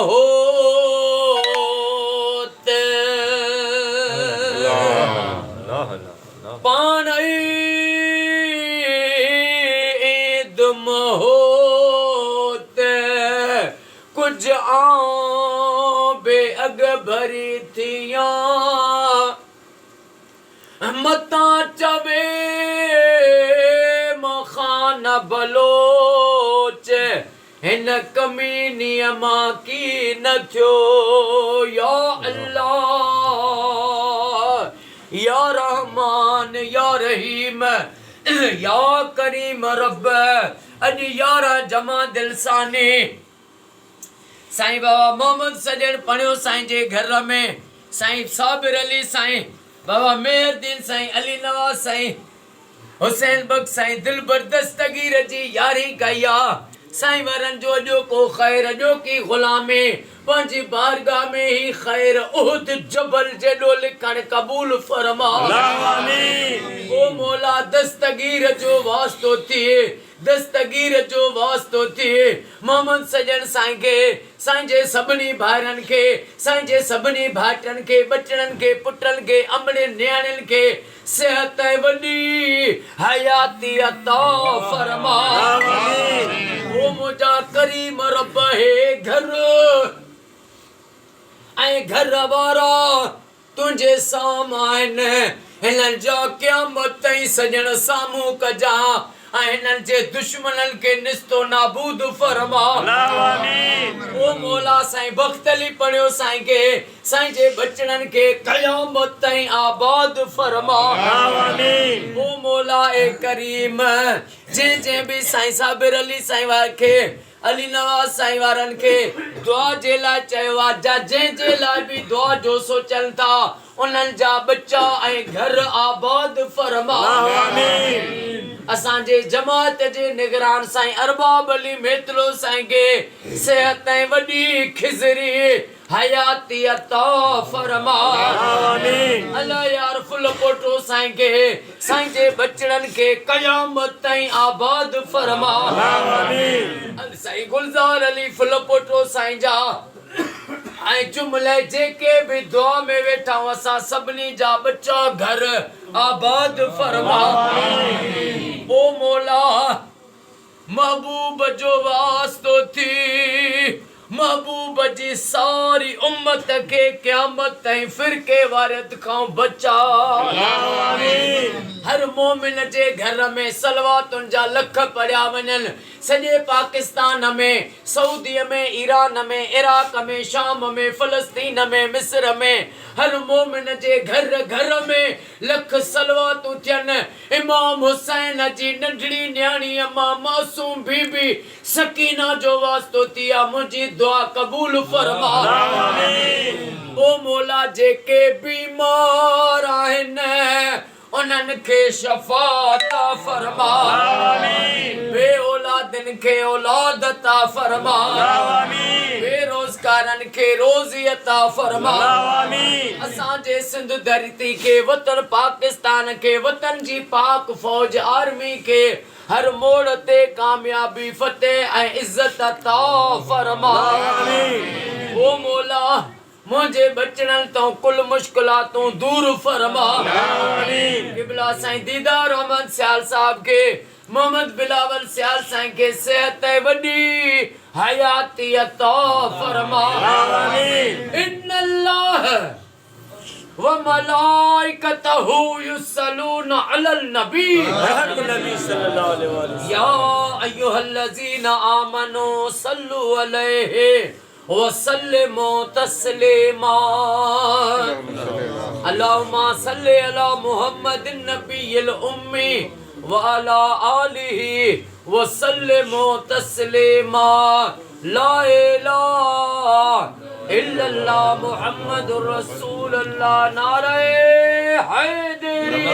होत पान दुम होत कुछ बे अग भरी थिया मता चवे मखान बलोच हिन कमीनी अमा की न थियो या अल्लाह या रहमान या रहीम या करीम रब अज यारा जमा दिल साने साईं बाबा मोहम्मद सजन पढ़ियो साईं जे घर में साईं साबिर अली साईं बाबा मेहरदीन साईं अली नवाज साईं हुसैन बख्श साईं दिलबर दस्तगीर जी यारी कया साईं वरन जो जो को खैर जो की गुलामे पंजी बारगाह में ही खैर उहद जबल जेडो लिखण कबूल फरमा आमीन ओ मौला दस्तगीर जो वास्तो थिए दस्तगीर जो वास्तो थिए मोहम्मद सजन साईं के साईं जे सभनी भाइरन के साईं जे सभनी भाटन के बचड़न के पुटन के अमड़े न्याणन के सेहत वडी हयाती अता फरमा आमीन ओ मुजा करीम रब है घर ऐं घर वारा तुंहिंजे सामान हिननि जा क़यामत ताईं सजण साम्हूं कजा ऐं हिननि जे दुश्मननि खे निस्तो नाबूद फरमा आमीन ओ मौला साईं बख्तली पढ़ियो साईं के साईं जे बचड़नि खे क़यामत ताईं आबाद फरमा आमीन ओ मौला ए करीम जे भी साईं साबिर अली साईं वार के अली नवाज साईं वारन के दुआ जे लाइ चयो आहे जे लाइ भी दुआ जो सोचन था उन्हनि जा बच्चा ऐं घर आबाद फरमा आमीन असां जे जमात जे निगरान साईं अरबाब अली मेतलो साईं के सेहत ऐं वडी खिज़री हयाती अता फरमा आमीन अल्लाह यार फुल पोटो साईं के साईं जे बचड़न के क़यामत ताईं आबाद फरमा आमीन साईं गुलजार अली फुल पोटो साईं जा ऐं जुमले जेके भी दुआ में वेठा असां सभनी जा बच्चा घर आबाद फरमा आमीन ओ मौला महबूब जो वास्तो थी महबूब जी सारी उम्मत के क़यामत ताईं फिरके वारत खां बचा आमीन हर मोमिन जे घर में सलवातुन जा लख पढ़िया वञनि सॼे पाकिस्तान में सऊदी में ईरान में इराक में शाम में फ़लस्तीन में मिस्र में हर मोमिन जे घर घर में लख सलवातूं थियनि इमाम हुसैन जी नंढड़ी न्याणी अम्मा मासूम बीबी सकीना जो वास्तो थी आहे मुंहिंजी दुआ कबूल फरमा आमीन ओ मौला जेके बीमार आहिनि उन्हनि खे शफ़ाअत फरमा आमीन बे औलादन के औलाद अता फरमा आमीन बेरोज़गारन के रोज़ी अता फरमा आमीन असां जे सिंध धरती के वतन पाकिस्तान के वतन जी पाक फौज आर्मी के हर मोड़ ते कामयाबी फतेह ऐं इज्जत अता फरमा आमीन ओ मौला मुझे बचड़न तो कुल मुश्किलातों दूर फरमा आमीन किबला साईं दीदार अहमद सियाल साहब के मोहम्मद बिलावल सियाल साईं के सेहत वडी हयाती अता फरमा आमीन इन्नल्लाह व मलाइकतहु युसल्लूना अलल नबी सल्लल्लाहु अलैहि वसल्लम या अय्युहल्लज़ीना आमनू सल्लु अलैहि वसल्लिमू तस्लीमा अल्लाहुम्मा सल्लि अला मुहम्मदिन नबिय्यिल उम्मी व अला आलिहि वसल्लिमू तस्लीमा ला इलाहा इल्लल्लाह मुहम्मदुर रसूलुल्लाह नारे हैदरी